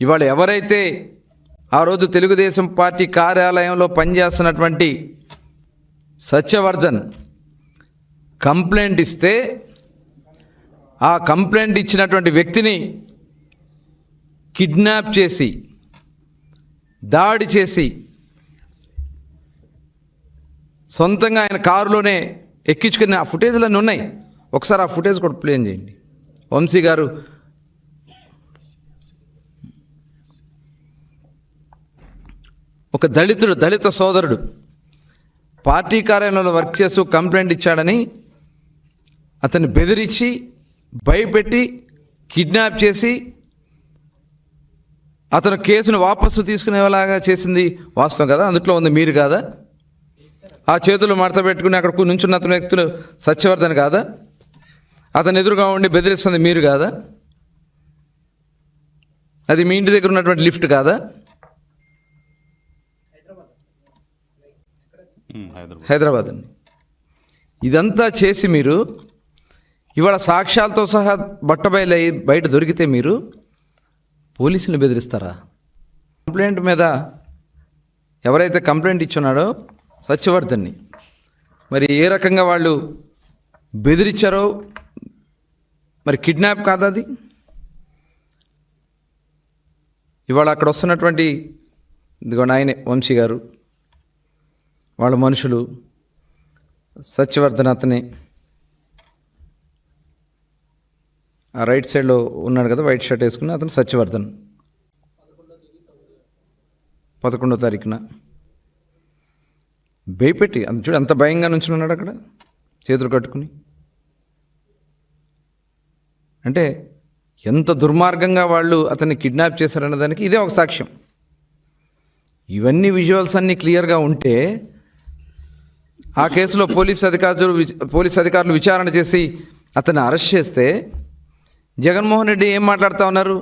ఇవాళ ఎవరైతే ఆ రోజు తెలుగుదేశం పార్టీ కార్యాలయంలో పనిచేస్తున్నటువంటి సత్యవర్ధన్ కంప్లైంట్ ఇస్తే ఆ కంప్లైంట్ ఇచ్చినటువంటి వ్యక్తిని కిడ్నాప్ చేసి దాడి చేసి సొంతంగా ఆయన కారులోనే ఎక్కించుకుని ఆ ఫుటేజ్లన్నీ ఉన్నాయి. ఒకసారి ఆ ఫుటేజ్ కూడా ప్లే చేయండి. వంశీ గారు ఒక దళిత సోదరుడు పార్టీ కార్యాలయంలో వర్క్ చేస్తూ కంప్లైంట్ ఇచ్చాడని అతన్ని బెదిరించి భయపెట్టి కిడ్నాప్ చేసి అతను కేసును వాపసు తీసుకునేలాగా చేసింది వాస్తవం కదా? అందుట్లో ఉంది మీరు కాదా? ఆ చేతులు మడత పెట్టుకుని అక్కడ నుంచున్న అతని వ్యక్తులు సత్యవర్ధన్ కాదా? అతను ఎదురుగా ఉండి బెదిరిస్తుంది మీరు కాదా? అది మీ ఇంటి దగ్గర ఉన్నటువంటి లిఫ్ట్ కాదా? హైదరాబాద్ అండి. ఇదంతా చేసి మీరు ఇవాళ సాక్ష్యాలతో సహా బట్టబయలు బయట దొరికితే మీరు పోలీసులను బెదిరిస్తారా? కంప్లైంట్ మీద ఎవరైతే కంప్లైంట్ ఇచ్చున్నాడో సత్యవర్ధన్ని మరి ఏ రకంగా వాళ్ళు బెదిరించారో మరి కిడ్నాప్ కాదా అది? ఇవాళ అక్కడ వస్తున్నటువంటి ఇదిగోండి ఆయనే వంశీ గారు, వాళ్ళ మనుషులు, సత్యవర్ధన్ అతనే ఆ రైట్ సైడ్లో ఉన్నాడు కదా, వైట్ షర్ట్ వేసుకుని అతను సత్యవర్ధన్. 11వ తారీఖున భయపెట్టి అంత చూడు అంత భయంగా నుంచున్నాడు అక్కడ చేతులు కట్టుకుని. అంటే ఎంత దుర్మార్గంగా వాళ్ళు అతన్ని కిడ్నాప్ చేశారన్న దానికి ఇదే ఒక సాక్ష్యం. ఇవన్నీ విజువల్స్ అన్నీ క్లియర్గా ఉంటే ఆ కేసులో పోలీస్ అధికారులు విచారణ చేసి అతన్ని అరెస్ట్ చేస్తే జగన్మోహన్ రెడ్డి ఏం మాట్లాడుతూ ఉన్నారు?